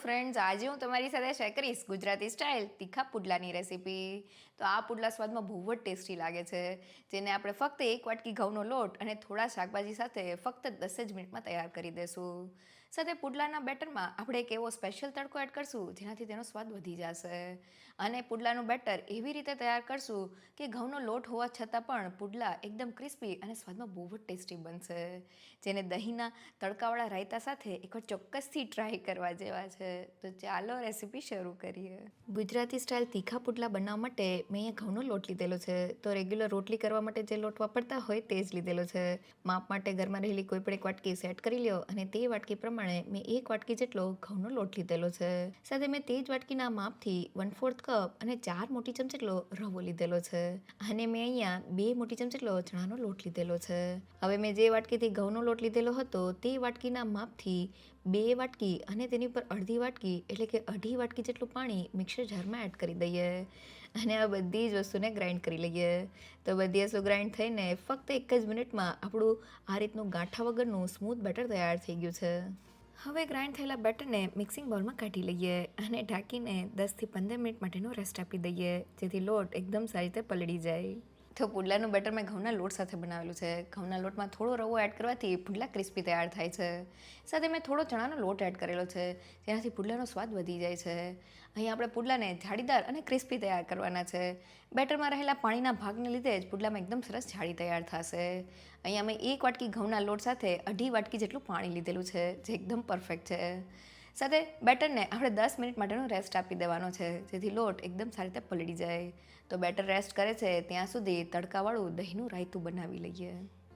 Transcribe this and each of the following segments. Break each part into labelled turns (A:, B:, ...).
A: Friends, આજે હું તમારી સાથે શેર કરીશ ગુજરાતી સ્ટાઇલ તીખા પુડલાની રેસીપી. તો આ પુડલા સ્વાદમાં બહુ જ ટેસ્ટી લાગે છે, જેને આપણે ફક્ત એક વાટકી ઘઉંનો લોટ અને થોડા શાકભાજી સાથે ફક્ત 10 જ મિનિટમાં તૈયાર કરી દેશું. સાથે પુડલાના બેટરમાં આપણે એક એવો સ્પેશિયલ તડકો એડ કરશું જેનાથી તેનો સ્વાદ વધી જશે. અને પુડલાનું બેટર એવી રીતે તૈયાર કરશું કે ઘઉંનો લોટ હોવા છતાં પણ પુડલા એકદમ ક્રિસ્પી અને સ્વાદમાં બહુ જ ટેસ્ટી બનશે, જેને દહીંના તડકાવાળા રાયતા સાથે એકવાર ચોક્કસથી ટ્રાય કરવા જેવા છે. તો ચાલો રેસીપી શરૂ કરીએ. ગુજરાતી સ્ટાઇલ તીખા પુડલા બનાવવા માટે મેં અહીંયા ઘઉંનો લોટ લીધેલો છે. તો રેગ્યુલર રોટલી કરવા માટે જે લોટ વાપરતા હોય તે જ લીધેલો છે. માપ માટે ઘરમાં રહેલી કોઈ પણ એક વાટકી સેટ કરી લ્યો અને તે વાટકી પ્રમાણે મેં એક વાટકી જેટલો ઘઉંનો લોટ લીધેલો છે. સાથે મેં તે જ વાટકીના માપથી 1/4 કપ અને 4 મોટી ચમચી જેટલો રવો લીધેલો છે. અને મેં અહીંયા 2 મોટી ચમચી જેટલો ચણાનો લોટ લીધેલો છે. હવે મેં જે વાટકીથી ઘઉંનો લોટ લીધેલો હતો તે વાટકીના માપથી 2 વાટકી અને તેની ઉપર અડધી વાટકી એટલે કે 2.5 વાટકી જેટલું પાણી મિક્સર જારમાં એડ કરી દઈએ અને આ બધી જ વસ્તુને ગ્રાઇન્ડ કરી લઈએ. તો બધી વસ્તુ ગ્રાઇન્ડ થઈને ફક્ત એક જ મિનિટમાં આપણું આ રીતનું ગાંઠા વગરનું સ્મૂથ બેટર તૈયાર થઈ ગયું છે. હવે ગ્રાઇન્ડ થયેલા બેટરને મિક્સિંગ બાઉલમાં કાઢી લઈએ અને ઢાંકીને 10 થી 15 મિનિટ માટેનો રેસ્ટ આપી દઈએ, જેથી લોટ એકદમ સારી રીતે પલળી જાય. તો પુડલાનું બેટર મેં ઘઉંના લોટ સાથે બનાવેલું છે. ઘઉંના લોટમાં થોડો રવો એડ કરવાથી પુડલા ક્રિસ્પી તૈયાર થાય છે. સાથે મેં થોડો ચણાનો લોટ એડ કરેલો છે, જેનાથી પુડલાનો સ્વાદ વધી જાય છે. અહીં આપણે પુડલાને જાળીદાર અને ક્રિસ્પી તૈયાર કરવાના છે. બેટરમાં રહેલા પાણીના ભાગને લીધે જ પુડલામાં એકદમ સરસ જાળી તૈયાર થશે. અહીંયા મેં એક વાટકી ઘઉંના લોટ સાથે 2.5 વાટકી જેટલું પાણી લીધેલું છે, જે એકદમ પરફેક્ટ છે. સાથે બેટરને આપણે 10 મિનિટ માટેનો રેસ્ટ આપી દેવાનો છે, જેથી લોટ એકદમ સારી રીતે પલળી જાય. તો બેટર રેસ્ટ કરે છે ત્યાં સુધી તડકાવાળું દહીંનું રાયતું બનાવી લઈએ.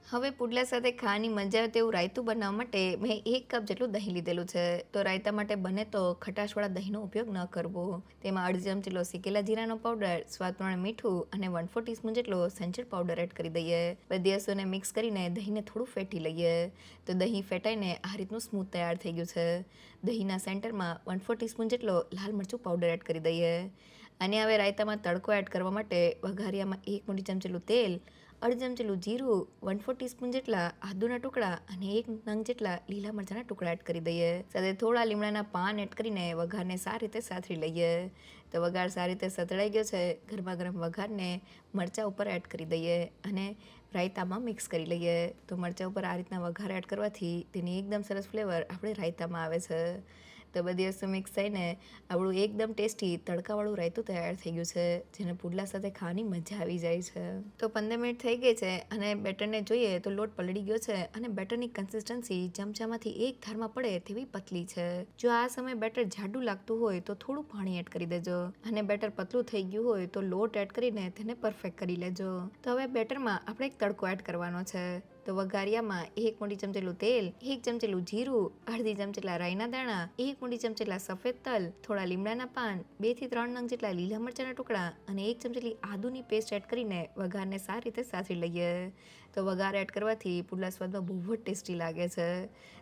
A: હવે પુડલા સાથે ખાવાની મજા આવે તેવું રાયતું બનાવવા માટે મેં 1 કપ જેટલું દહીં લીધેલું છે. તો રાયતા માટે બને તો ખટાશવાળા દહીંનો ઉપયોગ ન કરવો. તેમાં 1/2 ચમચી જેટલો શેકેલા જીરાનો પાવડર, સ્વાદ પ્રમાણે મીઠું અને 1/4 ટીસ્પૂન જેટલો સંચળ પાવડર એડ કરી દઈએ. બધી વસ્તુને મિક્સ કરીને દહીંને થોડું ફેટી લઈએ. તો દહીં ફેટાઈને આ રીતનું સ્મૂથ તૈયાર થઈ ગયું છે. દહીંના સેન્ટરમાં 1/4 ટીસ્પૂન જેટલો લાલ મરચું પાવડર એડ કરી દઈએ. અને હવે રાયતામાં તડકો એડ કરવા માટે વઘારિયામાં 1 મોટી ચમચી જેટલું તેલ, 1/2 ચમચી જેટલું જીરું, 1/4 ટીસ્પૂન જેટલા આદુના ટુકડા અને 1 નંગ જેટલા લીલા મરચાંના ટુકડા એડ કરી દઈએ. સાથે થોડા લીમડાના પાન એડ કરીને વઘારને સારી રીતે સાતરી લઈએ. તો વઘાર સારી રીતે સતળાઈ ગયો છે. ગરમા ગરમ વઘારને મરચાં ઉપર એડ કરી દઈએ અને રાયતામાં મિક્સ કરી લઈએ. તો મરચાં ઉપર આ રીતના વઘાર એડ કરવાથી તેની એકદમ સરસ ફ્લેવર આપણે રાયતામાં આવે છે. તો બધી વસ્તુ મિક્સ થઈને આપણું એકદમ ટેસ્ટી તડકાવાળું રાયતું તૈયાર થઈ ગયું છે, જેને પુડલા સાથે ખાવાની મજા આવી જાય છે. તો 15 મિનિટ થઈ ગઈ છે અને બેટરને જોઈએ તો લોટ પલળી ગયો છે અને બેટરની કન્સિસ્ટન્સી ચમચામાંથી એક ધારમાં પડે તેવી પતલી છે. જો આ સમયે બેટર જાડું લાગતું હોય તો થોડું પાણી એડ કરી દેજો અને બેટર પતલું થઈ ગયું હોય તો લોટ એડ કરીને તેને પરફેક્ટ કરી લેજો. તો હવે બેટરમાં આપણે એક તડકો એડ કરવાનો છે. તો વઘારિયામાં 1 મોટી ચમચી જેટલું તેલ, 1 ચમચી જેટલું જીરું, 1/2 ચમચી જેટલા રાઈના દાણા, 1 મોટી ચમચી જેટલા સફેદ તલ, થોડા લીમડાના પાન, 2 થી 3 નંગ જેટલા લીલા મરચાંના ટુકડા અને 1 ચમચી જેટલી આદુની પેસ્ટ એડ કરીને વઘારને સારી રીતે સાતરી લઈએ. તો વઘાર એડ કરવાથી પુડલા સ્વાદમાં બહુ જ ટેસ્ટી લાગે છે.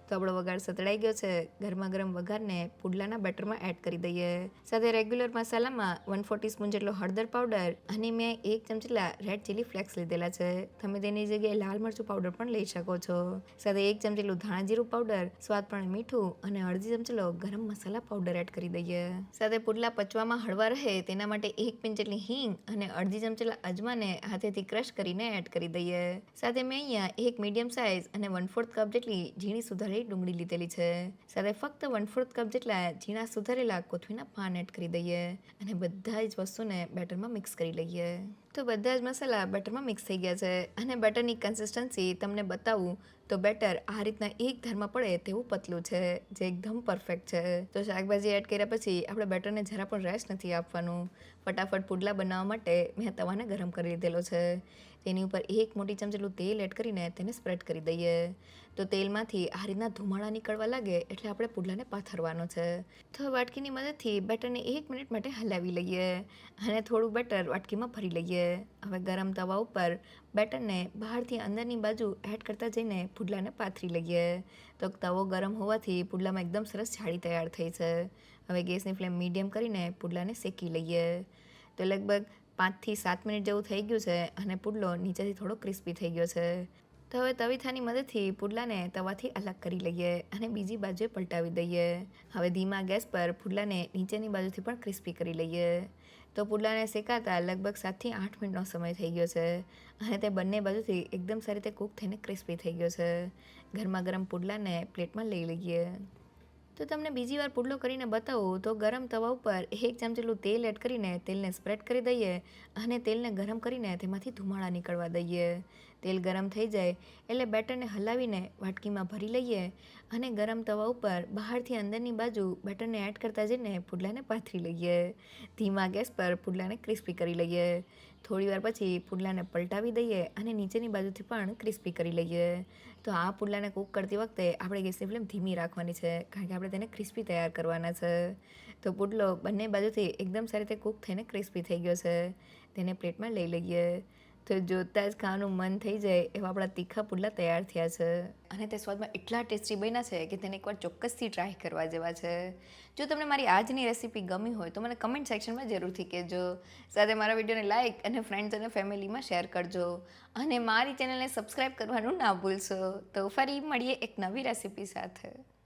A: તો આપણો વઘાર સતળાઈ ગયો છે. ગરમા ગરમ વઘારને પુડલાના બેટરમાં એડ કરી દઈએ. સાથે રેગ્યુલર મસાલામાં 1/4 ટીસ્પૂન જેટલો હળદર પાવડર અને મેં 1 ચમચી જેટલા રેડ ચીલી ફ્લેક્સ લીધેલા છે. તમે તેની જગ્યાએ લાલ મરચું પાવડર પણ લઈ શકો છો. સાથે 1 ચમચી જેટલું ધાણા જીરું પાવડર, સ્વાદ પ્રમાણે મીઠું અને 1/2 ચમચી જેટલો ગરમ મસાલા પાવડર એડ કરી દઈએ. સાથે પુડલા પચવામાં હળવા રહે તેના માટે 1 પિંચ જેટલી હિંગ અને 1/2 ચમચી જેટલા અજમાને હાથેથી ક્રશ કરીને એડ કરી દઈએ. સાથે મેં અહીંયા એક મીડિયમ સાઇઝ અને 1/4 કપ જેટલી ઝીણી સુધારેલી ડુંગળી લીધેલી છે. સાથે ફક્ત 1/4 કપ જેટલા ઝીણા સુધારેલા કોથમીના પાન એડ કરી દઈએ અને બધા જ વસ્તુને બેટરમાં મિક્સ કરી લઈએ. તો બધા જ મસાલા બેટરમાં મિક્સ થઈ ગયા છે અને બેટરની કન્સિસ્ટન્સી તમને બતાવું તો બેટર આ રીતના એક ધારમાં પડે તેવું પતલું છે, જે એકદમ પરફેક્ટ છે. તો શાકભાજી એડ કર્યા પછી આપણે બેટરને જરા પણ રેસ્ટ નથી આપવાનું. ફટાફટ પુડલા બનાવવા માટે મેં તવાને ગરમ કરી લીધેલો છે. તેની ઉપર 1 મોટી ચમચી જેટલું તેલ એડ કરીને તેને સ્પ્રેડ કરી દઈએ. તો તેલમાંથી આ રીતના ધુમાડા નીકળવા લાગે એટલે આપણે પુડલાને પાથરવાનો છે. તો વાટકીની મદદથી બેટરને 1 મિનિટ માટે હલાવી લઈએ અને થોડું બેટર વાટકીમાં ભરી લઈએ. હવે ગરમ તવા ઉપર બેટરને બહારથી અંદરની બાજુ એડ કરતા જઈને પુડલાને પાથરી લઈએ. તો તવો ગરમ હોવાથી પુડલામાં એકદમ સરસ જાળી તૈયાર થઈ છે. હવે ગેસની ફ્લેમ મીડિયમ કરીને પુડલાને શેકી લઈએ. તો લગભગ 5 થી 7 મિનિટ જેવું થઈ ગયું છે અને પુડલો નીચેથી થોડો ક્રિસ્પી થઈ ગયો છે. તો હવે તવીથાની મદદથી પુડલાને તવાથી અલગ કરી લઈએ અને બીજી બાજુએ પલટાવી દઈએ. હવે ધીમા ગેસ પર પુડલાને નીચેની બાજુથી પણ ક્રિસ્પી કરી લઈએ. તો પુડલાને શેકાતા લગભગ 7 થી 8 મિનિટનો સમય થઈ ગયો છે અને તે બંને બાજુથી એકદમ સારી રીતે કૂક થઈને ક્રિસ્પી થઈ ગયો છે. ગરમા ગરમ પુડલાને પ્લેટમાં લઈ લઈએ. તો તમને બીજી વાર પુડલો કરીને બતાવું તો ગરમ તવા ઉપર 1 ચમચી જેટલું તેલ એડ કરીને તેલને સ્પ્રેડ કરી દઈએ અને તેલને ગરમ કરીને તેમાંથી ધુમાડા નીકળવા દઈએ. તેલ ગરમ થઈ જાય એટલે બેટરને હલાવીને વાટકીમાં ભરી લઈએ અને ગરમ તવા ઉપર બહારથી અંદરની બાજુ બેટરને એડ કરતા જઈને પુડલાને પાથરી લઈએ. ધીમા ગેસ પર પુડલાને ક્રિસ્પી કરી લઈએ. થોડીવાર પછી પુડલાને પલટાવી દઈએ અને નીચેની બાજુથી પણ ક્રિસ્પી કરી લઈએ. તો આ પુડલાને કૂક કરતી વખતે આપણે ગેસની ફ્લેમ ધીમી રાખવાની છે કારણ કે આપણે તેને ક્રિસ્પી તૈયાર કરવાના છે. તો પુડલો બંને બાજુથી એકદમ સારી રીતે કૂક થઈને ક્રિસ્પી થઈ ગયો છે. તેને પ્લેટમાં લઈ લઈએ. તો જોતાં જ ખાવાનું મન થઈ જાય એવા આપણા તીખા પુડલા તૈયાર થયા છે અને તે સ્વાદમાં એટલા ટેસ્ટી બન્યા છે કે તેને એકવાર ચોક્કસથી ટ્રાય કરવા જેવા છે. જો તમને મારી આજની રેસીપી ગમી હોય તો મને કમેન્ટ સેક્શનમાં જરૂરથી કહેજો. સાથે મારા વિડીયોને લાઇક અને ફ્રેન્ડ્સ અને ફેમિલીમાં શેર કરજો અને મારી ચેનલને સબસ્ક્રાઈબ કરવાનું ના ભૂલશો. તો ફરી મળીએ એક નવી રેસીપી સાથે.